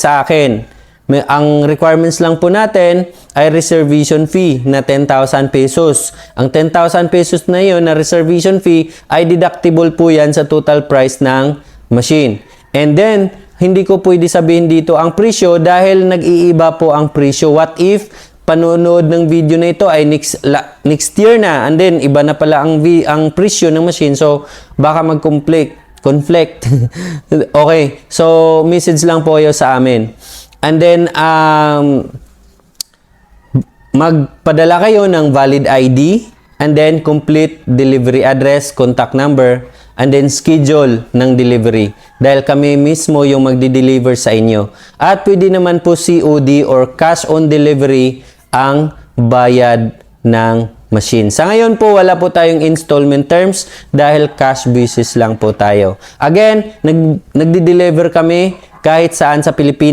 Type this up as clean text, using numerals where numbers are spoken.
sa akin. Ang requirements lang po natin ay reservation fee na 10,000 pesos. Ang 10,000 pesos na yun na reservation fee ay deductible po yan sa total price ng machine. And then, hindi ko pwede sabihin dito ang presyo dahil nag-iiba po ang presyo. What if panonood ng video na ito ay next year na, and then iba na pala ang presyo ng machine, so baka mag-conflict. Okay, so message lang po kayo sa amin. And then magpadala kayo ng valid ID, and then complete delivery address, contact number, and then schedule ng delivery. Dahil kami mismo yung magdi-deliver sa inyo. At pwede naman po COD or cash on delivery ang bayad ng machine. Sa ngayon po, wala po tayong installment terms dahil cash basis lang po tayo. Again, nagdi-deliver kami kahit saan sa Pilipinas.